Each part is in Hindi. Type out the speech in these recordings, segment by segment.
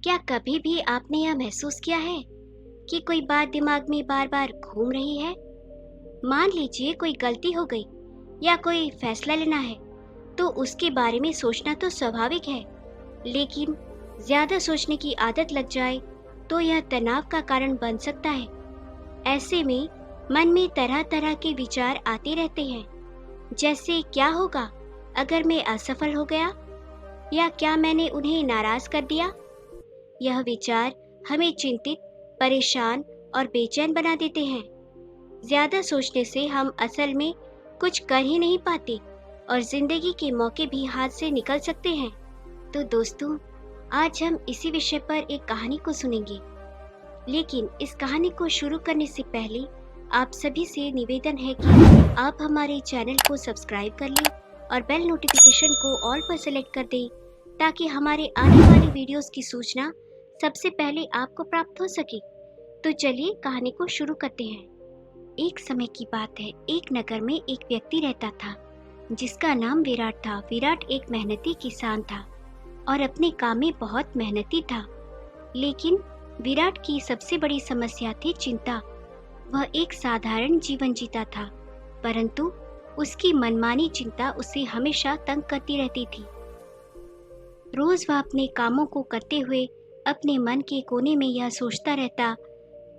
क्या कभी भी आपने यह महसूस किया है कि कोई बात दिमाग में बार बार घूम रही है? मान लीजिए कोई गलती हो गई या कोई फैसला लेना है, तो उसके बारे में सोचना तो स्वाभाविक है, लेकिन ज्यादा सोचने की आदत लग जाए तो यह तनाव का कारण बन सकता है। ऐसे में मन में तरह तरह के विचार आते रहते हैं, जैसे क्या होगा अगर मैं असफल हो गया, या क्या मैंने उन्हें नाराज कर दिया। यह विचार हमें चिंतित, परेशान और बेचैन बना देते हैं। ज्यादा सोचने से हम असल में कुछ कर ही नहीं पाते और जिंदगी के मौके भी हाथ से निकल सकते हैं। तो दोस्तों, आज हम इसी विषय पर एक कहानी को सुनेंगे। लेकिन इस कहानी को शुरू करने से पहले आप सभी से निवेदन है कि आप हमारे चैनल को सब्सक्राइब कर लें और बेल नोटिफिकेशन को ऑल पर सेलेक्ट कर दें, ताकि हमारे आने वाली वीडियोस की सूचना सबसे पहले आपको प्राप्त हो सके। तो चलिए कहानी को शुरू करते हैं। एक समय की बात है, एक नगर में एक व्यक्ति रहता था जिसका नाम विराट था। विराट एक मेहनती किसान था और अपने काम में बहुत मेहनती था। लेकिन विराट की सबसे बड़ी समस्या थी चिंता। वह एक साधारण जीवन जीता था, परंतु उसकी मनमानी चिंता उसे हमेशा तंग करती रहती थी। रोज वह अपने कामों को करते हुए अपने मन के कोने में यह सोचता रहता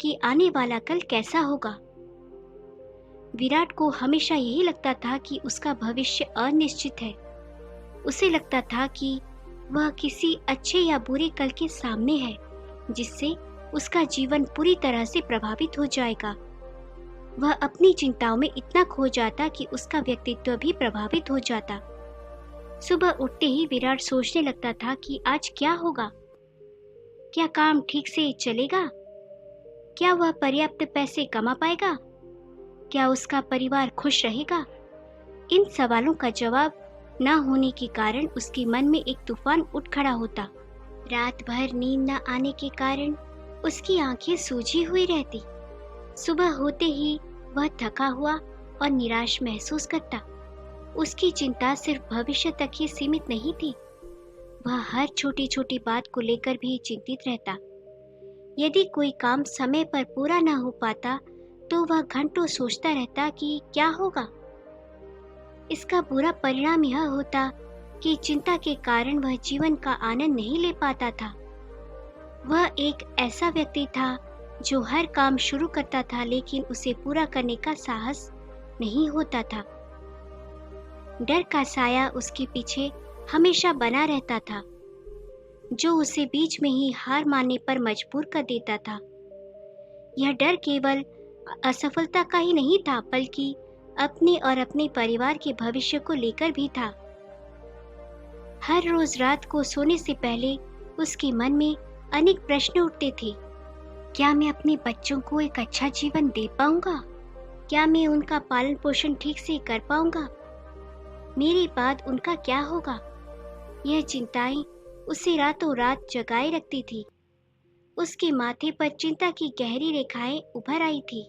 कि आने वाला कल कैसा होगा। विराट को हमेशा यही लगता था कि उसका भविष्य अनिश्चित है। उसे लगता था कि वह किसी अच्छे या बुरे कल के सामने है, जिससे उसका जीवन पूरी तरह से प्रभावित हो जाएगा। वह अपनी चिंताओं में इतना खो जाता कि उसका व्यक्तित्व भी प्रभावित हो जाता। सुबह उठते ही विराट सोचने लगता था कि आज क्या होगा। क्या काम ठीक से चलेगा? क्या वह पर्याप्त पैसे कमा पाएगा? क्या उसका परिवार खुश रहेगा? इन सवालों का जवाब न होने के कारण उसके मन में एक तूफान उठ खड़ा होता। रात भर नींद न आने के कारण उसकी आंखें सूजी हुई रहती। सुबह होते ही वह थका हुआ और निराश महसूस करता। उसकी चिंता सिर्फ भविष्य तक ही सीमित नहीं थी, वह हर छोटी छोटी बात को लेकर भी चिंतित रहता। यदि कोई काम समय पर पूरा न हो पाता तो वह घंटों सोचता रहता कि क्या होगा। इसका बुरा परिणाम यह होता कि चिंता के कारण वह जीवन का आनंद नहीं ले पाता था। वह एक ऐसा व्यक्ति था जो हर काम शुरू करता था, लेकिन उसे पूरा करने का साहस नहीं होता था। डर का साया उसके पीछे हमेशा बना रहता था, जो उसे बीच में ही हार मानने पर मजबूर कर देता था। यह डर केवल असफलता का ही नहीं था, बल्कि अपने और अपने परिवार के भविष्य को लेकर भी था। हर रोज रात को सोने से पहले उसके मन में अनेक प्रश्न उठते थे। क्या मैं अपने बच्चों को एक अच्छा जीवन दे पाऊंगा? क्या मैं उनका पालन पोषण ठीक से कर पाऊंगा? मेरे बाद उनका क्या होगा? यह चिंताएं उसे रातों रात जगाए रखती थी। उसके माथे पर चिंता की गहरी रेखाएं उभर आई थी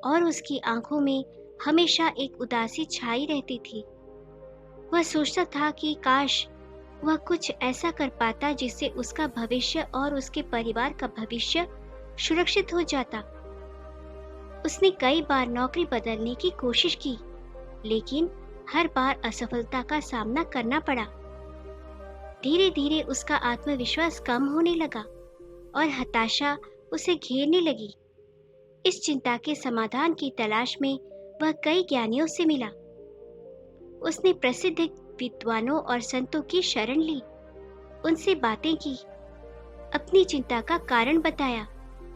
और उसकी आंखों में हमेशा एक उदासी छाई रहती थी। वह सोचता था कि काश वह कुछ ऐसा कर पाता जिससे उसका भविष्य और उसके परिवार का भविष्य सुरक्षित हो जाता। उसने कई बार नौकरी बदलने की कोशिश की, लेकिन हर बार असफलता का सामना करना पड़ा। धीरे धीरे उसका आत्मविश्वास कम होने लगा और हताशा उसे घेरने लगी। इस चिंता के समाधान की तलाश में वह कई ज्ञानियों से मिला। उसने प्रसिद्ध विद्वानों और संतों की शरण ली, उनसे बातें की, अपनी चिंता का कारण बताया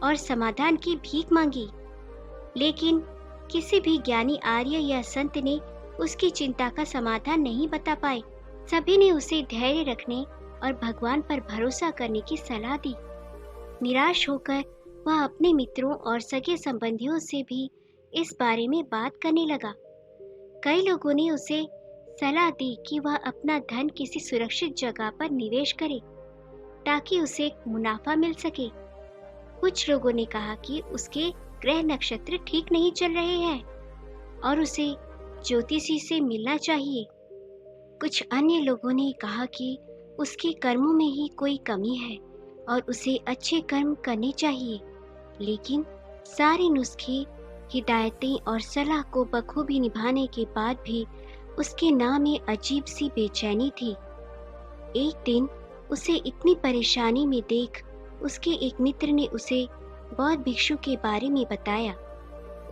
और समाधान की भीख मांगी। लेकिन किसी भी ज्ञानी आर्य या संत ने उसकी चिंता का समाधान नहीं बता पाए। सभी ने उसे धैर्य रखने और भगवान पर भरोसा करने की सलाह दी। निराश होकर वह अपने मित्रों और सगे संबंधियों से भी इस बारे में बात करने लगा। कई लोगों ने उसे सलाह दी कि वह अपना धन किसी सुरक्षित जगह पर निवेश करे, ताकि उसे मुनाफा मिल सके। कुछ लोगों ने कहा कि उसके ग्रह नक्षत्र ठीक नहीं चल रहे हैं और उसे ज्योतिषी से मिलना चाहिए। कुछ अन्य लोगों ने कहा कि उसके कर्मों में ही कोई कमी है और उसे अच्छे कर्म करने चाहिए। लेकिन सारे नुस्खे, हिदायतें और सलाह को बखूबी निभाने के बाद भी उसके नाम में अजीब सी बेचैनी थी। एक दिन उसे इतनी परेशानी में देख उसके एक मित्र ने उसे बौद्ध भिक्षु के बारे में बताया।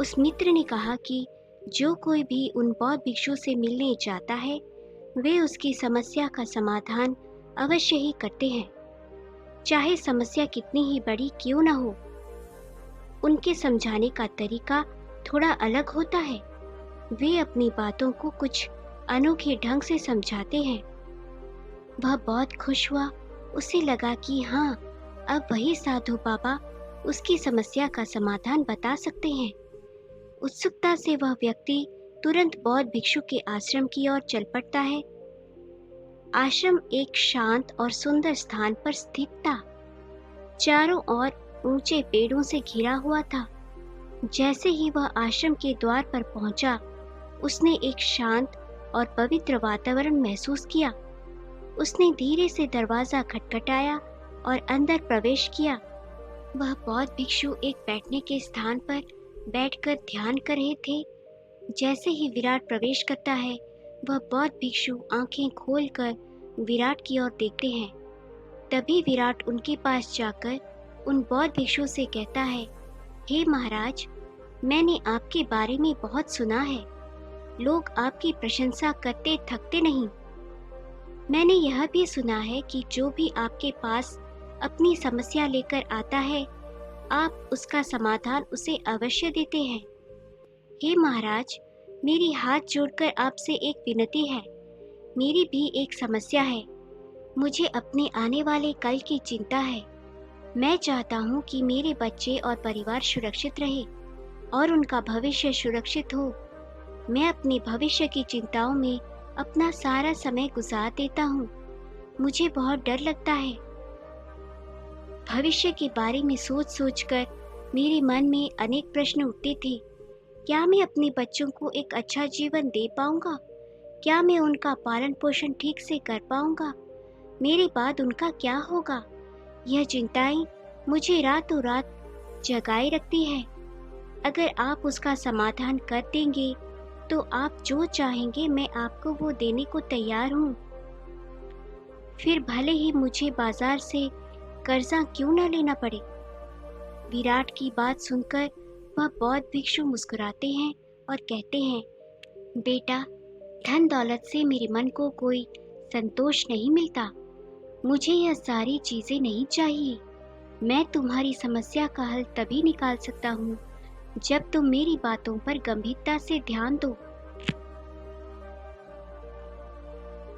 उस मित्र ने कहा कि जो कोई भी उन बौद्ध भिक्षु से मिलने जाता है वे उसकी समस्या का समाधान अवश्य ही करते हैं, चाहे समस्या कितनी ही बड़ी क्यों न हो। उनके समझाने का तरीका थोड़ा अलग होता है। वे अपनी बातों को कुछ अनोखे ढंग से समझाते हैं। वह बहुत खुश हुआ। उसे लगा कि हाँ, अब वही साधु बाबा उसकी समस्या का समाधान बता सकते हैं। उत्सुकता से वह व्यक्ति तुरंत बौद्ध भिक्षु के आश्रम की ओर चल पड़ता है। आश्रम एक शांत और सुंदर स्थान पर स्थित था। चारों ओर ऊंचे पेड़ों से घिरा हुआ था। जैसे ही वह आश्रम के द्वार पर पहुंचा, उसने एक शांत और पवित्र वातावरण महसूस किया। उसने धीरे से दरवाजा खटखटाया और अंदर प्रवेश किया। वह बौद्ध भिक्षु एक बैठने के स्थान पर बैठकर ध्यान कर रहे थे। जैसे ही विराट प्रवेश करता है, वह बौद्ध भिक्षु आंखें खोलकर विराट की ओर देखते हैं। तभी विराट उनके पास जाकर उन बौद्ध भिक्षु से कहता है, हे महाराज, मैंने आपके बारे में बहुत सुना है। लोग आपकी प्रशंसा करते थकते नहीं। मैंने यह भी सुना है कि जो भी आपके पास अपनी समस्या लेकर आता है, आप उसका समाधान उसे अवश्य देते हैं। हे महाराज, मेरी हाथ जोड़कर आपसे एक विनती है। मेरी भी एक समस्या है। मुझे अपने आने वाले कल की चिंता है। मैं चाहता हूँ कि मेरे बच्चे और परिवार सुरक्षित रहे और उनका भविष्य सुरक्षित हो। मैं अपने भविष्य की चिंताओं में अपना सारा समय गुजार देता हूँ। मुझे बहुत डर लगता है। भविष्य के बारे में सोच सोचकर मेरे मन में अनेक प्रश्न उठते थे। क्या मैं अपने बच्चों को एक अच्छा जीवन दे पाऊंगा? क्या मैं उनका पालन पोषण ठीक से कर पाऊंगा? मेरे बाद उनका क्या होगा? यह चिंताएं मुझे रातों रात जगाए रखती है। अगर आप उसका समाधान कर देंगे तो आप जो चाहेंगे मैं आपको वो देने को तैयार हूँ। फिर भले ही मुझे बाजार से कर्जा क्यों न लेना पड़े। विराट की बात सुनकर वह बौद्ध भिक्षु मुस्कुराते हैं और कहते हैं, बेटा, धन दौलत से मेरे मन को कोई संतोष नहीं मिलता। मुझे यह सारी चीजें नहीं चाहिए। मैं तुम्हारी समस्या का हल तभी निकाल सकता हूँ जब तुम मेरी बातों पर गंभीरता से ध्यान दो।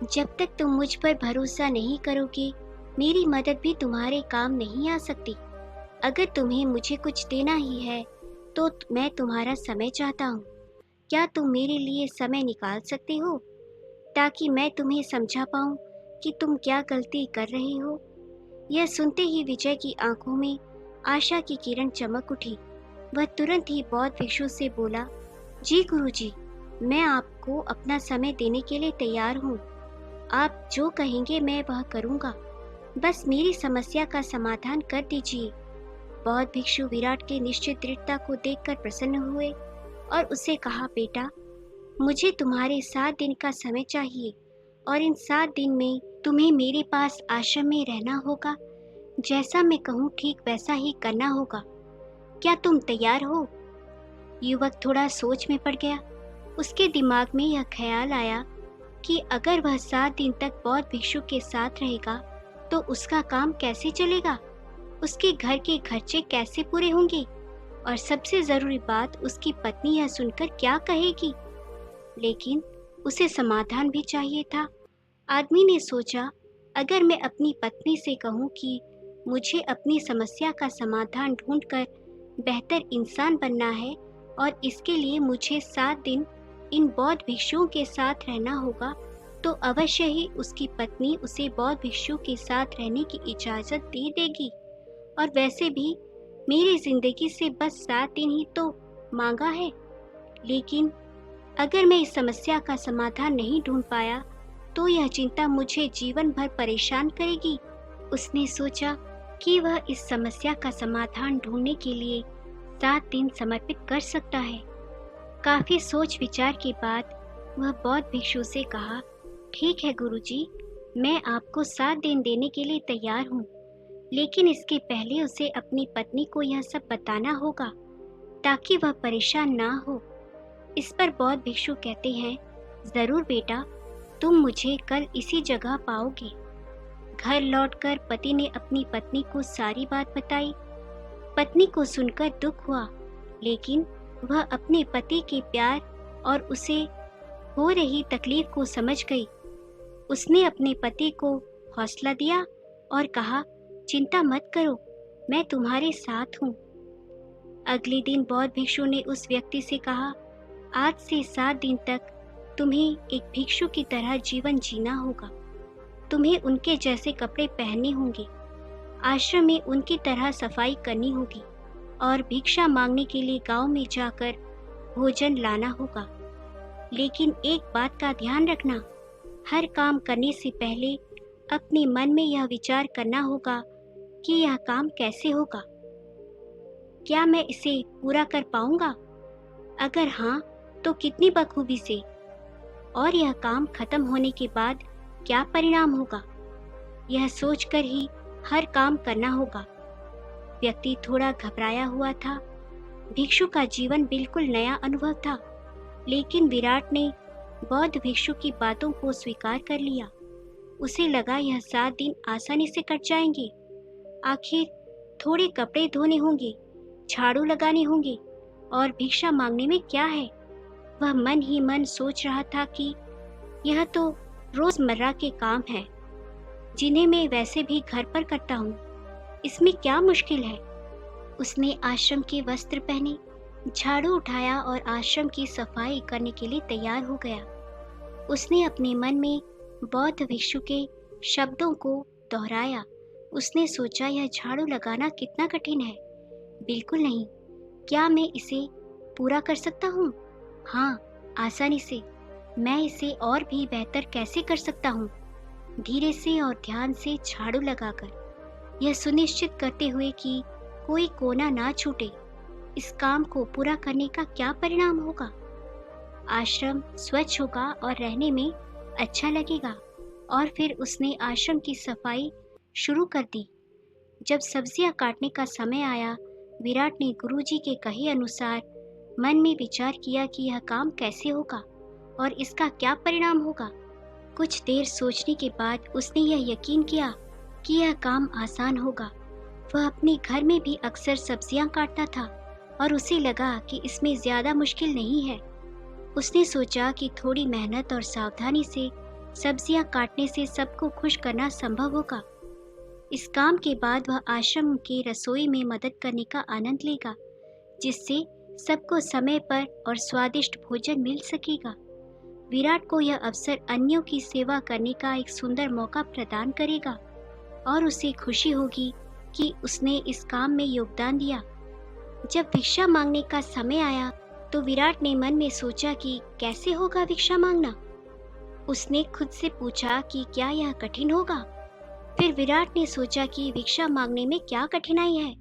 जब तक तुम मुझ पर भरोसा नहीं करोगे, मेरी मदद भी तुम्हारे काम नहीं आ सकती। अगर तुम्हें मुझे कुछ देना ही है तो मैं तुम्हारा समय चाहता हूँ। क्या तुम मेरे लिए समय निकाल सकते हो ताकि मैं तुम्हें समझा पाऊँ कि तुम क्या गलती कर रहे हो? यह सुनते ही विजय की आंखों में आशा की किरण चमक उठी। वह तुरंत ही बौद्ध भिक्षु से बोला, जी गुरुजी, मैं आपको अपना समय देने के लिए तैयार हूँ। आप जो कहेंगे मैं वह करूँगा। बस मेरी समस्या का समाधान कर दीजिए। बौद्ध भिक्षु विराट के निश्चित दृढ़ता को देखकर प्रसन्न हुए और उसे कहा, बेटा, मुझे तुम्हारे 7 दिन का समय चाहिए और इन 7 दिन में तुम्हें मेरे पास आश्रम में रहना होगा। जैसा मैं कहूँ ठीक वैसा ही करना होगा। क्या तुम तैयार हो? युवक थोड़ा सोच में पड़ गया। उसके दिमाग में यह ख्याल आया कि अगर वह 7 दिन तक बौद्ध भिक्षु के साथ रहेगा तो उसका काम कैसे चलेगा, उसके घर के खर्चे कैसे पूरे होंगे और सबसे जरूरी बात, उसकी पत्नी यह सुनकर क्या कहेगी। लेकिन उसे समाधान भी चाहिए था। आदमी ने सोचा, अगर मैं अपनी पत्नी से कहूँ कि मुझे अपनी समस्या का समाधान ढूंढकर बेहतर इंसान बनना है और इसके लिए मुझे 7 दिन इन बौद्ध भिक्षुओं के साथ रहना होगा, तो अवश्य ही उसकी पत्नी उसे बौद्ध भिक्षु के साथ रहने की इजाज़त दे देगी। और वैसे भी मेरी जिंदगी से बस 7 दिन ही तो मांगा है। लेकिन अगर मैं इस समस्या का समाधान नहीं ढूंढ पाया, तो यह चिंता मुझे जीवन भर परेशान करेगी। उसने सोचा, कि वह इस समस्या का समाधान ढूंढने के लिए 7 दिन समर्पित कर सकता है। काफी सोच विचार के बाद वह बौद्ध भिक्षु से कहा, ठीक है गुरुजी, मैं आपको 7 दिन देने के लिए तैयार हूँ, लेकिन इसके पहले उसे अपनी पत्नी को यह सब बताना होगा ताकि वह परेशान ना हो। इस पर बौद्ध भिक्षु कहते हैं, जरूर बेटा, तुम मुझे कल इसी जगह पाओगे। घर लौटकर पति ने अपनी पत्नी को सारी बात बताई। पत्नी को सुनकर दुख हुआ, लेकिन वह अपने पति के प्यार और उसे हो रही तकलीफ को समझ गई। उसने अपने पति को हौसला दिया और कहा, चिंता मत करो, मैं तुम्हारे साथ हूँ। अगले दिन बौद्ध भिक्षु ने उस व्यक्ति से कहा, आज से 7 दिन तक तुम्हें एक भिक्षु की तरह जीवन जीना होगा। तुम्हें उनके जैसे कपड़े पहनने होंगे, आश्रम में उनकी तरह सफाई करनी होगी और भिक्षा मांगने के लिए गांव में जाकर भोजन लाना होगा। लेकिन एक बात का ध्यान रखना, हर काम करने से पहले अपने मन में यह विचार करना होगा कि यह काम कैसे होगा, क्या मैं इसे पूरा कर पाऊंगा? अगर हाँ, तो कितनी बखूबी से, और यह काम खत्म होने के बाद क्या परिणाम होगा, यह सोचकर ही हर काम करना होगा। व्यक्ति थोड़ा घबराया हुआ था। भिक्षु का जीवन बिल्कुल नया अनुभव था, लेकिन विराट ने बौद्ध भिक्षु की बातों को स्वीकार कर लिया। उसे लगा यह 7 दिन आसानी से कट जाएंगे। आखिर थोड़े कपड़े धोने होंगे, झाड़ू लगाने होंगे और भिक्षा मांगने में क्या है। वह मन ही मन सोच रहा था कि यह तो रोजमर्रा के काम है, जिन्हें मैं वैसे भी घर पर करता हूँ, इसमें क्या मुश्किल है। उसने आश्रम के वस्त्र पहने, झाड़ू उठाया और आश्रम की सफाई करने के लिए तैयार हो गया। उसने अपने मन में बौद्ध भिक्षु के शब्दों को दोहराया। उसने सोचा, यह झाड़ू लगाना कितना कठिन है। बिल्कुल नहीं। क्या मैं इसे पूरा कर सकता हूँ? हाँ, आसानी से। मैं इसे और भी बेहतर कैसे कर सकता हूँ? धीरे से और ध्यान से झाड़ू लगाकर, यह सुनिश्चित करते हुए कि कोई कोना ना छूटे। इस काम को पूरा करने का क्या परिणाम होगा? आश्रम स्वच्छ होगा और रहने में अच्छा लगेगा। और फिर उसने आश्रम की सफाई शुरू कर दी। जब सब्जियां काटने का समय आया, विराट ने गुरुजी के कहे अनुसार मन में विचार किया कि यह काम कैसे होगा और इसका क्या परिणाम होगा। कुछ देर सोचने के बाद उसने यह यकीन किया कि यह काम आसान होगा। वह अपने घर में भी अक्सर सब्जियां काटता था और उसे लगा कि इसमें ज्यादा मुश्किल नहीं है। उसने सोचा कि थोड़ी मेहनत और सावधानी से सब्जियां काटने से सबको खुश करना संभव होगा। इस काम के बाद वह आश्रम के रसोई में मदद करने का आनंद लेगा, जिससे सबको समय पर और स्वादिष्ट भोजन मिल सकेगा। विराट को यह अवसर अन्यों की सेवा करने का एक सुंदर मौका प्रदान करेगा और उसे खुशी होगी कि उसने इस काम में योगदान दिया। जब भिक्षा मांगने का समय आया तो विराट ने मन में सोचा कि कैसे होगा भिक्षा मांगना। उसने खुद से पूछा कि क्या यह कठिन होगा। फिर विराट ने सोचा कि भिक्षा मांगने में क्या कठिनाई है।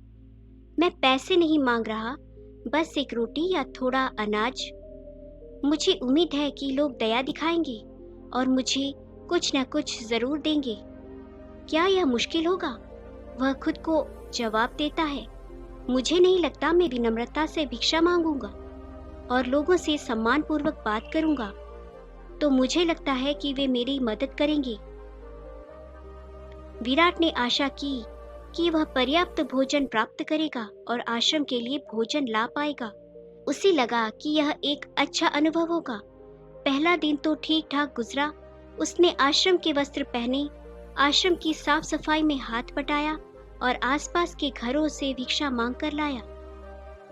मैं पैसे नहीं मांग रहा, बस एक रोटी या थोड़ा अनाज। मुझे उम्मीद है कि लोग दया दिखाएंगे और मुझे कुछ न कुछ जरूर देंगे। क्या यह मुश्किल होगा? वह खुद को जवाब देता है, मुझे नहीं लगता। मैं विनम्रता से भिक्षा मांगूंगा और लोगों से सम्मानपूर्वक बात करूंगा, तो मुझे लगता है कि वे मेरी मदद करेंगे। विराट ने आशा की कि वह पर्याप्त भोजन प्राप्त करेगा और आश्रम के लिए भोजन ला पाएगा। उसे लगा कि यह एक अच्छा अनुभव होगा। पहला दिन तो ठीक ठाक गुजरा। उसने आश्रम के वस्त्र पहने, आश्रम की साफ सफाई में हाथ बटाया और आसपास के घरों से भिक्षा मांग कर लाया।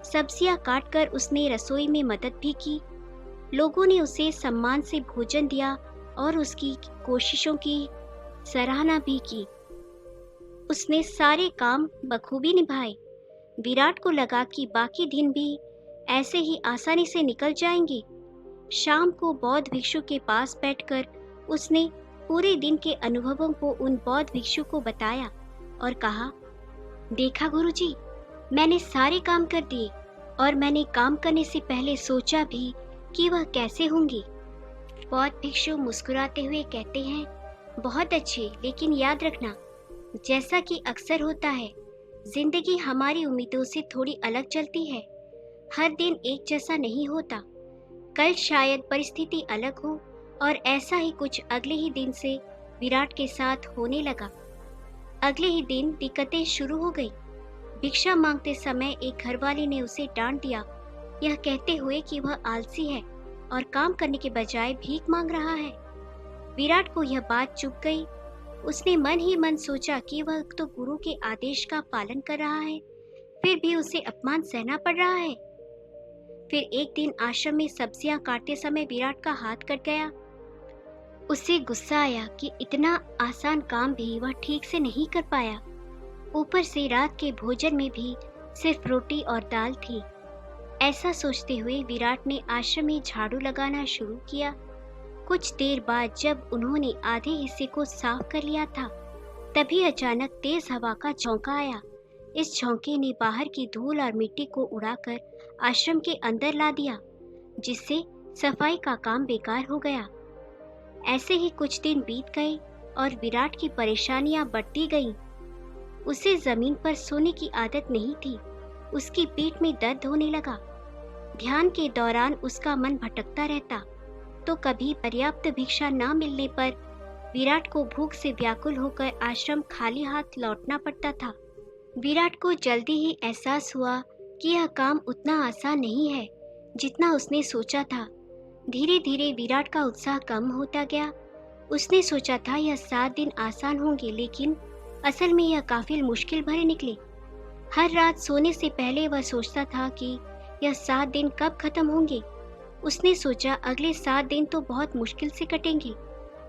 सब्जियां काटकर उसने रसोई में मदद भी की। लोगों ने उसे सम्मान से भोजन दिया और उसकी कोशिशों की सराहना भी की। उसने सारे काम बखूबी निभाए। विराट को लगा कि बाकी दिन भी ऐसे ही आसानी से निकल जाएंगे। शाम को बौद्ध भिक्षु के पास बैठकर उसने पूरे दिन के अनुभवों को उन बौद्ध भिक्षु को बताया और कहा, देखा गुरुजी, मैंने सारे काम कर दिए और मैंने काम करने से पहले सोचा भी कि वह कैसे होंगी। बौद्ध भिक्षु मुस्कुराते हुए कहते हैं, बहुत अच्छे, लेकिन याद रखना, जैसा कि अक्सर होता है, जिंदगी हमारी उम्मीदों से थोड़ी अलग चलती है। हर दिन एक जैसा नहीं होता। कल शायद परिस्थिति अलग हो और ऐसा ही कुछ अगले ही दिन से विराट के साथ होने लगा। अगले ही दिन दिक्कतें शुरू हो गई। भिक्षा मांगते समय एक घरवाली ने उसे डांट दिया, यह कहते हुए कि वह आलसी है और काम करने के बजाय भीख मांग रहा है। विराट को यह बात चुभ गई। उसने मन ही मन सोचा कि वह तो गुरु के आदेश का पालन कर रहा है, फिर भी उसे अपमान सहना पड़ रहा है। फिर एक दिन आश्रम में सब्जियां काटते समय विराट का हाथ कट गया। उसे गुस्सा आया कि इतना आसान काम भी वह ठीक से नहीं कर पाया। ऊपर से रात के भोजन में भी सिर्फ रोटी और दाल थी। ऐसा सोचते हुए विराट ने आश्रम में झाड़ू लगाना शुरू किया। कुछ देर बाद जब उन्होंने आधे हिस्से को साफ कर लिया था, तभी अचानक तेज हवा का झोंका आया। इस झोंके ने बाहर की धूल और मिट्टी को उड़ाकर आश्रम के अंदर ला दिया, जिससे सफाई का काम बेकार हो गया। ऐसे ही कुछ दिन बीत गए और विराट की परेशानियां बढ़ती गईं। उसे जमीन पर सोने की आदत नहीं थी। उसकी पीठ में दर्द होने लगा। ध्यान के दौरान उसका मन भटकता रहता, तो कभी पर्याप्त भिक्षा न मिलने पर विराट को भूख से व्याकुल होकर आश्रम खाली हाथ लौटना पड़ता था। विराट को जल्दी ही एहसास हुआ कि यह काम उतना आसान नहीं है जितना उसने सोचा था। धीरे धीरे विराट का उत्साह कम होता गया। उसने सोचा था यह 7 दिन आसान होंगे, लेकिन असल में यह काफी मुश्किल भरे निकले। हर रात सोने से पहले वह सोचता था कि यह 7 दिन कब खत्म होंगे। उसने सोचा अगले 7 दिन तो बहुत मुश्किल से कटेंगे।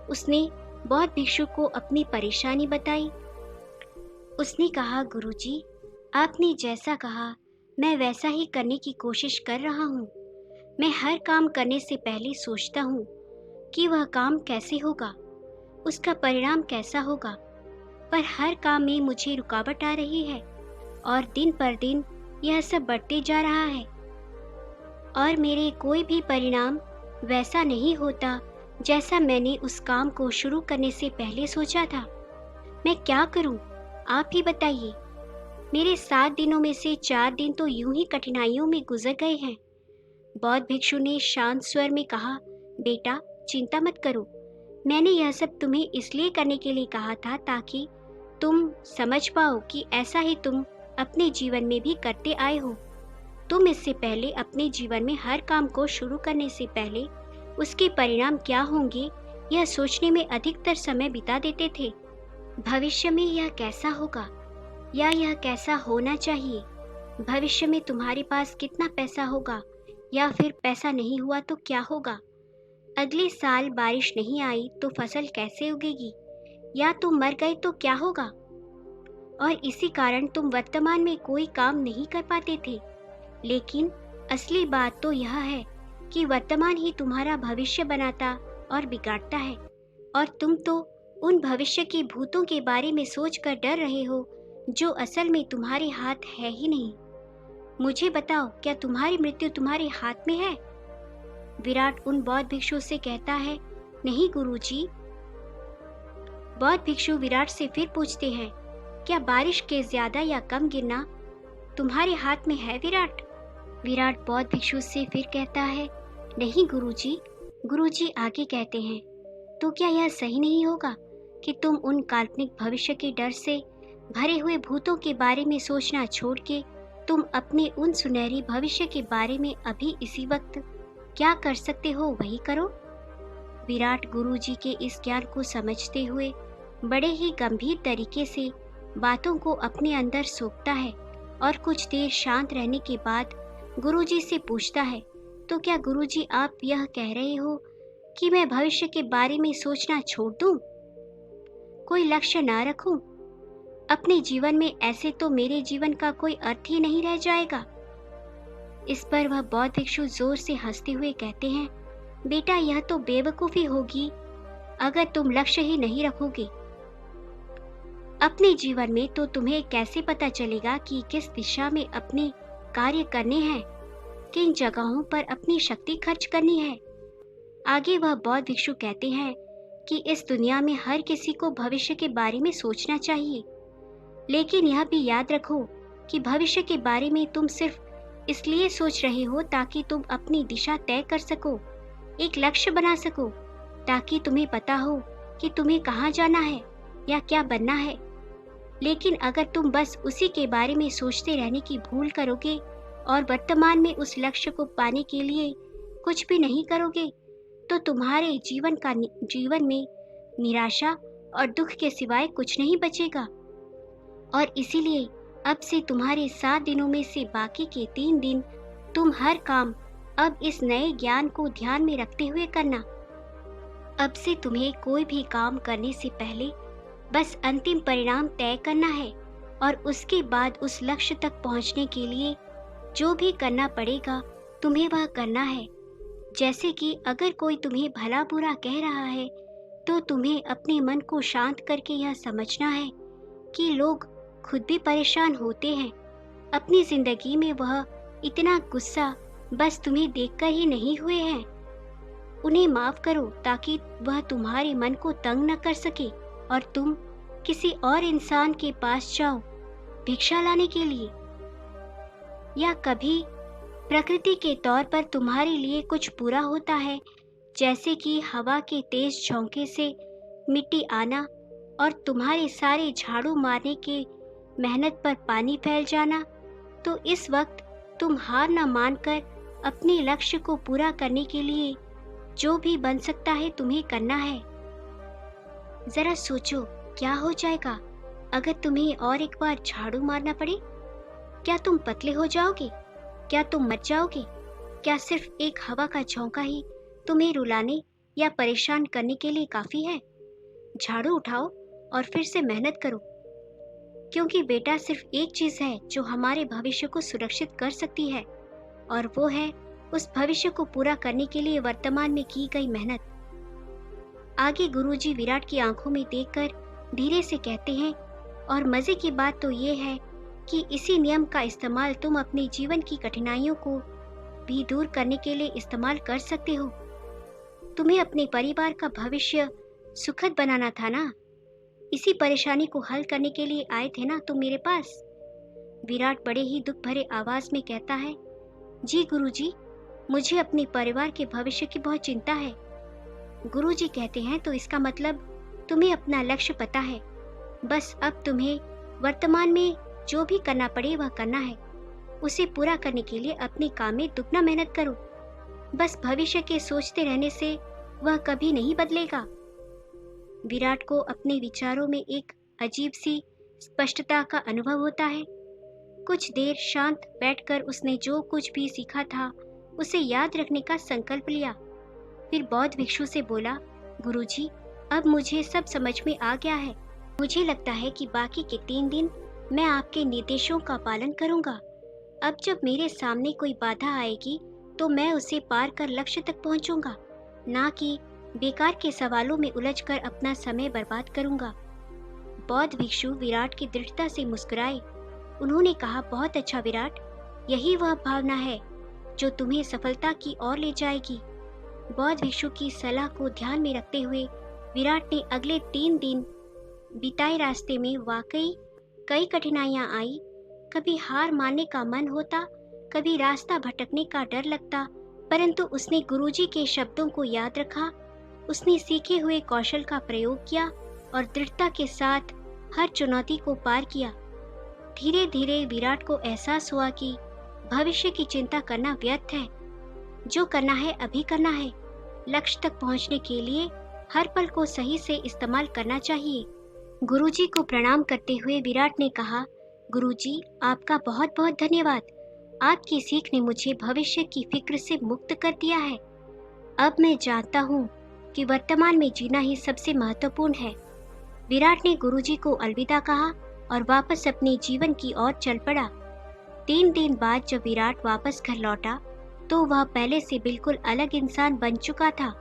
उसने बौद्ध भिक्षु को अपनी परेशानी बताई। उसने कहा, गुरुजी, आपने जैसा कहा मैं वैसा ही करने की कोशिश कर रहा हूँ। मैं हर काम करने से पहले सोचता हूँ कि वह काम कैसे होगा, उसका परिणाम कैसा होगा, पर हर काम में मुझे रुकावट आ रही है और दिन पर दिन यह सब बढ़ते जा रहा है और मेरे कोई भी परिणाम वैसा नहीं होता जैसा मैंने उस काम को शुरू करने से पहले सोचा था। मैं क्या करूं? आप ही बताइए। मेरे 7 दिनों में से 4 दिन तो यूं ही कठिनाइयों में गुजर गए हैं। बौद्ध भिक्षु ने शांत स्वर में कहा, बेटा चिंता मत करो। मैंने यह सब तुम्हें इसलिए करने के लिए कहा था ताकि तुम समझ पाओ कि ऐसा ही तुम अपने जीवन में भी करते आए हो। तुम इससे पहले अपने जीवन में हर काम को शुरू करने से पहले उसके परिणाम क्या होंगे यह सोचने में अधिकतर समय बिता देते थे। भविष्य में यह कैसा होगा या यह कैसा होना चाहिए, भविष्य में तुम्हारे पास कितना पैसा होगा या फिर पैसा नहीं हुआ तो क्या होगा, अगले साल बारिश नहीं आई तो फसल कैसे उगेगी, या तुम मर गए तो क्या होगा। और इसी कारण तुम वर्तमान में कोई काम नहीं कर पाते थे। लेकिन असली बात तो यह है कि वर्तमान ही तुम्हारा भविष्य बनाता और बिगाड़ता है, और तुम तो उन भविष्य के भूतों के बारे में सोचकर डर रहे हो जो असल में तुम्हारे हाथ है ही नहीं। मुझे बताओ, क्या तुम्हारी मृत्यु तुम्हारे हाथ में है? विराट उन बौद्ध भिक्षु से कहता है, नहीं गुरुजी। बौद्ध भिक्षु विराट से फिर पूछते हैं, क्या बारिश के ज्यादा या कम गिरना तुम्हारे हाथ में है विराट? विराट बौद्ध भिक्षु से फिर कहता है, नहीं गुरुजी। गुरुजी आगे कहते हैं, तो क्या यह सही नहीं होगा कि तुम उन काल्पनिक भविष्य के डर से भरे हुए भूतों के बारे में सोचना छोड़ के तुम अपने उन सुनहरी भविष्य के बारे में अभी इसी वक्त क्या कर सकते हो वही करो? विराट गुरुजी के इस ज्ञान को समझते हुए बड़े ही गंभीर तरीके से बातों को अपने अंदर सोखता है और कुछ देर शांत रहने के बाद गुरुजी से पूछता है, तो क्या गुरुजी आप यह कह रहे हो कि मैं भविष्य के बारे में सोचना छोड़ दूं? कोई लक्ष्य ना रखूं? अपने जीवन में ऐसे तो मेरे जीवन का कोई अर्थ ही नहीं रह जाएगा। इस पर वह बौद्ध भिक्षु जोर से हंसते हुए कहते हैं, बेटा यह तो बेवकूफी होगी अगर तुम लक्ष्य ही नहीं रखोगे। अपने जीवन में तो तुम्हें कैसे पता चलेगा कि किस दिशा में अपने कार्य करने हैं, किन जगहों पर अपनी शक्ति खर्च करनी है। आगे वह बौद्ध भिक्षु कहते हैं कि इस दुनिया में हर किसी को भविष्य के बारे में सोचना चाहिए, लेकिन यह भी याद रखो कि भविष्य के बारे में तुम सिर्फ इसलिए सोच रहे हो ताकि तुम अपनी दिशा तय कर सको, एक लक्ष्य बना सको, ताकि तुम्हें पता हो कि तुम्हें कहाँ जाना है या क्या बनना है। लेकिन अगर तुम बस उसी के बारे में सोचते रहने की भूल करोगे और वर्तमान में उस लक्ष्य को पाने के लिए कुछ भी नहीं करोगे, तो तुम्हारे जीवन में निराशा और दुख के सिवाय कुछ नहीं बचेगा। और इसीलिए अब से तुम्हारे 7 दिनों में से बाकी के 3 दिन तुम हर काम अब इस नए ज्ञान को ध्यान में रखते हुए करना। अब से तुम्हें कोई भी काम करने से पहले बस अंतिम परिणाम तय करना है और उसके बाद उस लक्ष्य तक पहुंचने के लिए जो भी करना पड़ेगा तुम्हें वह करना है। जैसे कि अगर कोई तुम्हें भला बुरा कह रहा है तो तुम्हें अपने मन को शांत करके यह समझना है कि लोग खुद भी परेशान होते हैं। अपनी जिंदगी में वह इतना गुस्सा बस तुम्हें देखकर ही नहीं हुए हैं। उन्हें माफ करो ताकि वह तुम्हारे मन को तंग न कर सके और तुम किसी और इंसान के पास जाओ भिक्षा लाने के लिए, या कभी प्रकृति के तौर पर तुम्हारे लिए कुछ बुरा होता है, जैसे कि हवा के तेज झोंके से मिट्टी आना और तुम्हारे सारे झाड़ू मारने के मेहनत पर पानी फैल जाना, तो इस वक्त तुम हार न मानकर अपने लक्ष्य को पूरा करने के लिए जो भी बन सकता है तुम्हें करना है। जरा सोचो क्या हो जाएगा अगर तुम्हें और एक बार झाड़ू मारना पड़े। क्या तुम पतले हो जाओगे? क्या तुम मर जाओगे? क्या सिर्फ एक हवा का झोंका ही तुम्हें रुलाने या परेशान करने के लिए काफी है? झाड़ू उठाओ और फिर से मेहनत करो, क्योंकि बेटा सिर्फ एक चीज है जो हमारे भविष्य को सुरक्षित कर सकती है, और वो है उस भविष्य को पूरा करने के लिए वर्तमान में की गई मेहनत। आगे गुरुजी विराट की आंखों में देखकर धीरे से कहते हैं, और मजे की बात तो ये है कि इसी नियम का इस्तेमाल तुम अपने जीवन की कठिनाइयों को भी दूर करने के लिए इस्तेमाल कर सकते हो। तुम्हें अपने परिवार का भविष्य सुखद बनाना था ना, इसी परेशानी को हल करने के लिए आए थे ना तुम मेरे पास। विराट बड़े ही दुख भरे आवाज में कहता है, जी गुरुजी, मुझे अपने परिवार के भविष्य की बहुत चिंता है। गुरुजी कहते हैं, तो इसका मतलब तुम्हें अपना लक्ष्य पता है, बस अब तुम्हें वर्तमान में जो भी करना पड़े वह करना है। उसे पूरा करने के लिए अपने काम में दुगना मेहनत करो। बस भविष्य के सोचते रहने से वह कभी नहीं बदलेगा। विराट को अपने विचारों में एक अजीब सी स्पष्टता का अनुभव होता है। कुछ देर शांत बैठकर उसने जो कुछ भी सीखा था उसे याद रखने का संकल्प लिया। फिर बौद्ध भिक्षु से बोला, गुरुजी, अब मुझे सब समझ में आ गया है। मुझे लगता है कि बाकी के 3 दिन मैं आपके निर्देशों का पालन करूंगा। अब जब मेरे सामने कोई बाधा आएगी तो मैं उसे पार कर लक्ष्य तक पहुंचूंगा, ना कि बेकार के सवालों में उलझकर अपना समय बर्बाद करूंगा। बौद्ध भिक्षु विराट की दृढ़ता से मुस्कुराए। उन्होंने कहा, बहुत अच्छा विराट, यही वह भावना है जो तुम्हें सफलता की ओर ले जाएगी। बौद्ध भिक्षु की सलाह को ध्यान में रखते हुए विराट ने अगले 3 दिन बिताए। रास्ते में वाकई कई कठिनाइयां आई। कभी हार मानने का मन होता, कभी रास्ता भटकने का डर लगता, परंतु उसने गुरुजी के शब्दों को याद रखा। उसने सीखे हुए कौशल का प्रयोग किया और दृढ़ता के साथ हर चुनौती को पार किया। धीरे धीरे विराट को एहसास हुआ कि भविष्य की चिंता करना व्यर्थ है। जो करना है अभी करना है। लक्ष्य तक पहुंचने के लिए हर पल को सही से इस्तेमाल करना चाहिए। गुरुजी को प्रणाम करते हुए विराट ने कहा, गुरुजी, आपका बहुत बहुत धन्यवाद। आपकी सीख ने मुझे भविष्य की फिक्र से मुक्त कर दिया है। अब मैं जानता हूँ कि वर्तमान में जीना ही सबसे महत्वपूर्ण है। विराट ने गुरुजी को अलविदा कहा और वापस अपने जीवन की ओर चल पड़ा। 3 दिन बाद जब विराट वापस घर लौटा तो वह पहले से बिल्कुल अलग इंसान बन चुका था।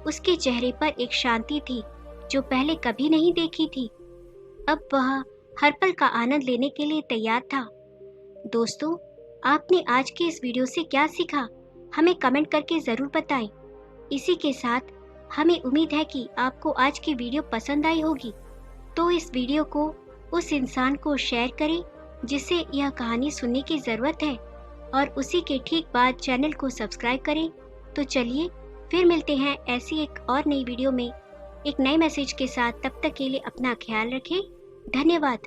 उसके चेहरे पर एक शांति थी जो पहले कभी नहीं देखी थी। अब वह हर पल का आनंद लेने के लिए तैयार था। दोस्तों, आपने आज के इस वीडियो से क्या सीखा, हमें कमेंट करके ज़रूर बताएं। इसी के साथ हमें उम्मीद है कि आपको आज की वीडियो पसंद आई होगी। तो इस वीडियो को उस इंसान को शेयर करें जिसे यह कहानी सुनने की ज़रूरत है, और उसी के ठीक बाद चैनल को सब्सक्राइब करें। तो चलिए फिर मिलते हैं ऐसी एक और नई वीडियो में एक नए मैसेज के साथ। तब तक के लिए अपना ख्याल रखें। धन्यवाद।